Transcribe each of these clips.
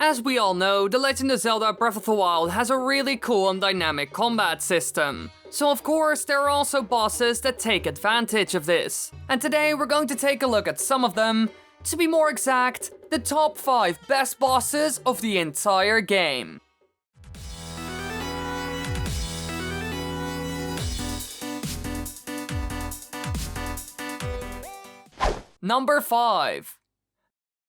As we all know, The Legend of Zelda Breath of the Wild has a really cool and dynamic combat system. So of course, there are also bosses that take advantage of this. And today we're going to take a look at some of them. To be more exact, the top 5 best bosses of the entire game. Number 5.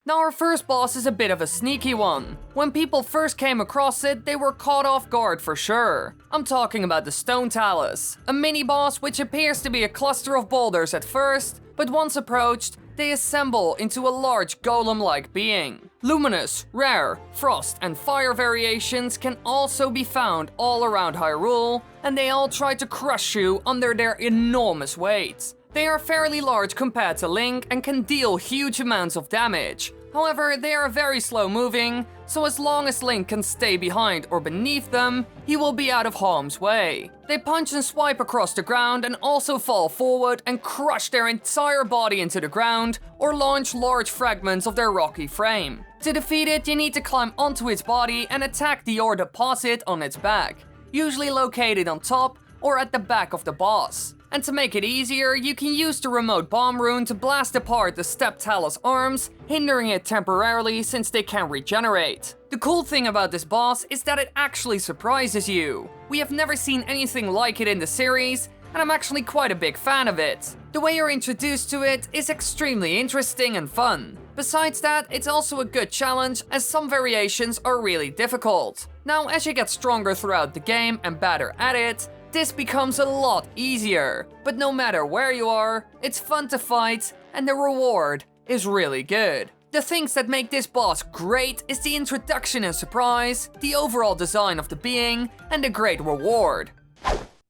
Now our first boss is a bit of a sneaky one. When people first came across it, they were caught off guard for sure. I'm talking about the Stone Talus, a mini-boss which appears to be a cluster of boulders at first, but once approached, they assemble into a large golem-like being. Luminous, rare, frost and fire variations can also be found all around Hyrule, and they all try to crush you under their enormous weight. They are fairly large compared to Link and can deal huge amounts of damage. However, they are very slow moving, so as long as Link can stay behind or beneath them, he will be out of harm's way. They punch and swipe across the ground and also fall forward and crush their entire body into the ground or launch large fragments of their rocky frame. To defeat it, you need to climb onto its body and attack the ore deposit on its back, usually located on top or at the back of the boss. And to make it easier, you can use the remote bomb rune to blast apart the stepped Talus arms, hindering it temporarily since they can regenerate. The cool thing about this boss is that it actually surprises you. We have never seen anything like it in the series, and I'm actually quite a big fan of it. The way you're introduced to it is extremely interesting and fun. Besides that, it's also a good challenge, as some variations are really difficult. Now, as you get stronger throughout the game and better at it, this becomes a lot easier. But no matter where you are, it's fun to fight, and the reward is really good. The things that make this boss great is the introduction and surprise, the overall design of the being, and the great reward.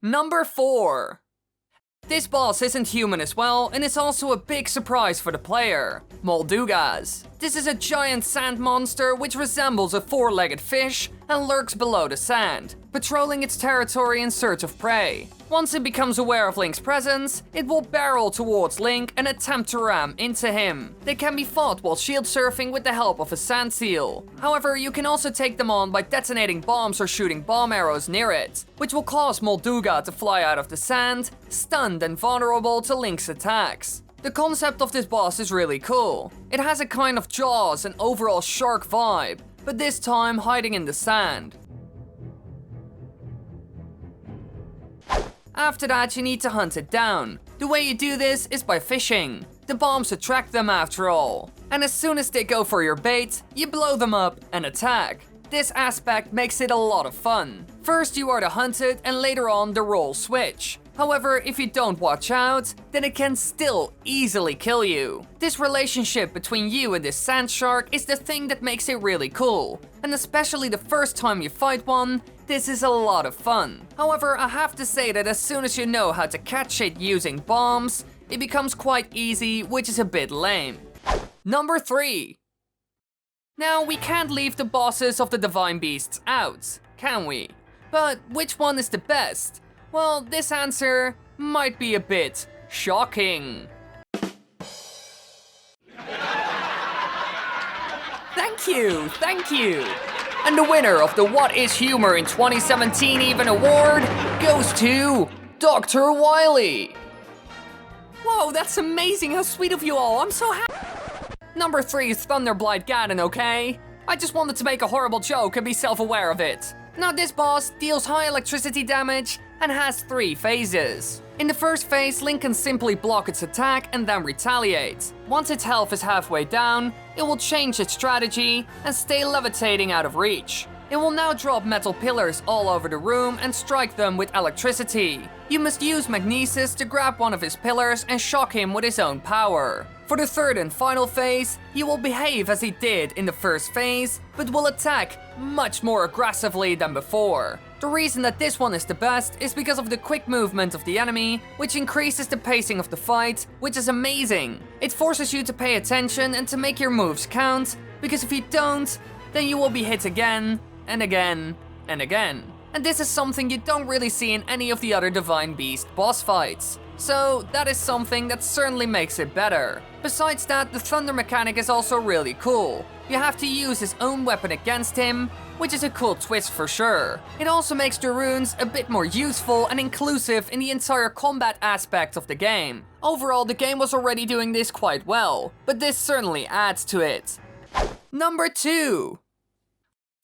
Number 4. This boss isn't human as well, and it's also a big surprise for the player. Moldugas. This is a giant sand monster which resembles a 4-legged fish and lurks below the sand, patrolling its territory in search of prey. Once it becomes aware of Link's presence, it will barrel towards Link and attempt to ram into him. They can be fought while shield surfing with the help of a sand seal. However, you can also take them on by detonating bombs or shooting bomb arrows near it, which will cause Molduga to fly out of the sand, stunned and vulnerable to Link's attacks. The concept of this boss is really cool. It has a kind of Jaws and overall shark vibe, but this time hiding in the sand. After that, you need to hunt it down. The way you do this is by fishing. The bombs attract them after all. And as soon as they go for your bait, you blow them up and attack. This aspect makes it a lot of fun. First you are the hunted and later on the roles switch. However, if you don't watch out, then it can still easily kill you. This relationship between you and this sand shark is the thing that makes it really cool. And especially the first time you fight one, this is a lot of fun. However, I have to say that as soon as you know how to catch it using bombs, it becomes quite easy, which is a bit lame. Number 3. Now, we can't leave the bosses of the Divine Beasts out, can we? But which one is the best? Well, this answer might be a bit shocking. Thank you. And the winner of the What is Humor in 2017 Even Award goes to Dr.Wily. Whoa, that's amazing, how sweet of you all, I'm so happy. Number 3 is thunderblight Ganon, okay? I just wanted to make a horrible joke and be self-aware of it. Now this boss deals high electricity damage and has 3 phases. In the first phase, Link can simply block its attack and then retaliate. Once its health is halfway down, it will change its strategy and stay levitating out of reach. It will now drop metal pillars all over the room and strike them with electricity. You must use magnesis to grab one of his pillars and shock him with his own power. For the third and final phase, he will behave as he did in the first phase, but will attack much more aggressively than before. The reason that this one is the best is because of the quick movement of the enemy, which increases the pacing of the fight, which is amazing. It forces you to pay attention and to make your moves count, because if you don't, then you will be hit again, and again, and again. And this is something you don't really see in any of the other Divine Beast boss fights. So that is something that certainly makes it better. Besides that, the thunder mechanic is also really cool. You have to use his own weapon against him, which is a cool twist for sure. It also makes the runes a bit more useful and inclusive in the entire combat aspect of the game. Overall, the game was already doing this quite well, but this certainly adds to it. Number 2.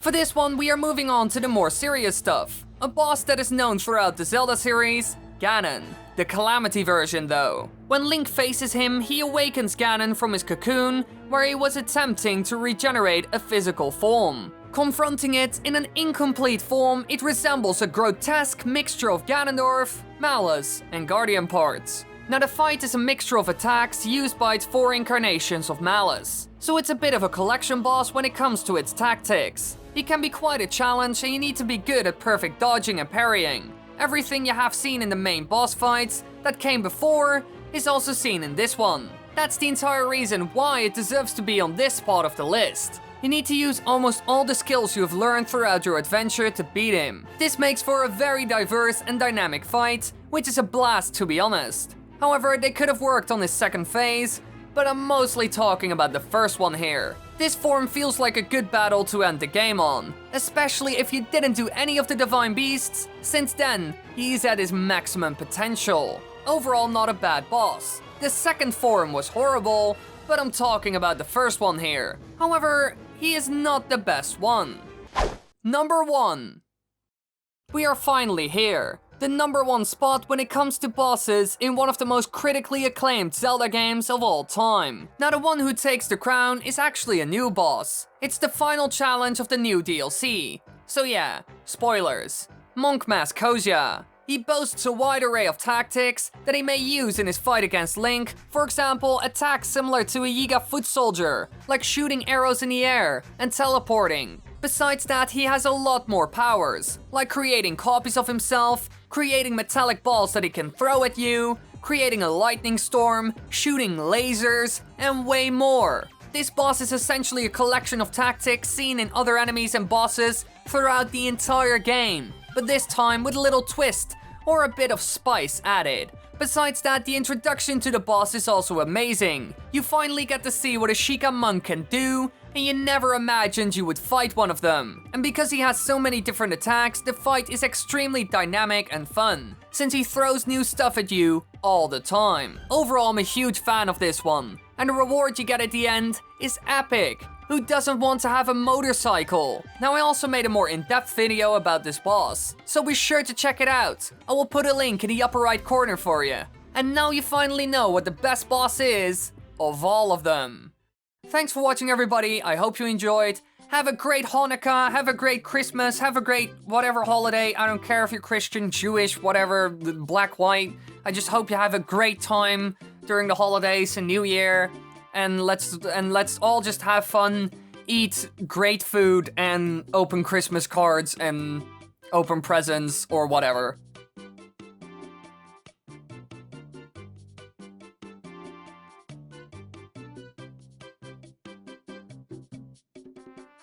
For this one, we are moving on to the more serious stuff. A boss that is known throughout the Zelda series, Ganon. The calamity version though. When Link faces him, he awakens Ganon from his cocoon, where he was attempting to regenerate a physical form. Confronting it in an incomplete form, it resembles a grotesque mixture of Ganondorf, Malus, and Guardian parts. Now the fight is a mixture of attacks used by its 4 incarnations of Malus, so it's a bit of a collection boss when it comes to its tactics. He can be quite a challenge and you need to be good at perfect dodging and parrying. Everything you have seen in the main boss fights that came before is also seen in this one. That's the entire reason why it deserves to be on this spot of the list. You need to use almost all the skills you have learned throughout your adventure to beat him. This makes for a very diverse and dynamic fight, which is a blast to be honest. However, they could have worked on his second phase, but I'm mostly talking about the first one here. This form feels like a good battle to end the game on, especially if you didn't do any of the Divine Beasts, since then, he's at his maximum potential. Overall, not a bad boss. The second form was horrible, but I'm talking about the first one here. However, he is not the best one. Number 1. We are finally here. The number 1 spot when it comes to bosses in one of the most critically acclaimed Zelda games of all time. Now the one who takes the crown is actually a new boss. It's the final challenge of the new DLC. So yeah, spoilers. Monk Mask Koshia. He boasts a wide array of tactics that he may use in his fight against Link. For example, attacks similar to a Yiga foot soldier, like shooting arrows in the air and teleporting. Besides that, he has a lot more powers, like creating copies of himself, creating metallic balls that he can throw at you, creating a lightning storm, shooting lasers, and way more. This boss is essentially a collection of tactics seen in other enemies and bosses throughout the entire game, but this time with a little twist or a bit of spice added. Besides that, the introduction to the boss is also amazing. You finally get to see what a Sheikah monk can do, and you never imagined you would fight one of them. And because he has so many different attacks, the fight is extremely dynamic and fun, since he throws new stuff at you all the time. Overall, I'm a huge fan of this one, and the reward you get at the end is epic. Who doesn't want to have a motorcycle? Now I also made a more in-depth video about this boss, so be sure to check it out. I will put a link in the upper right corner for you. And now you finally know what the best boss is of all of them. Thanks for watching everybody, I hope you enjoyed. Have a great Hanukkah, have a great Christmas, have a great whatever holiday. I don't care if you're Christian, Jewish, whatever, black, white. I just hope you have a great time during the holidays and New Year. And let's all just have fun, eat great food, and open Christmas cards and open presents or whatever.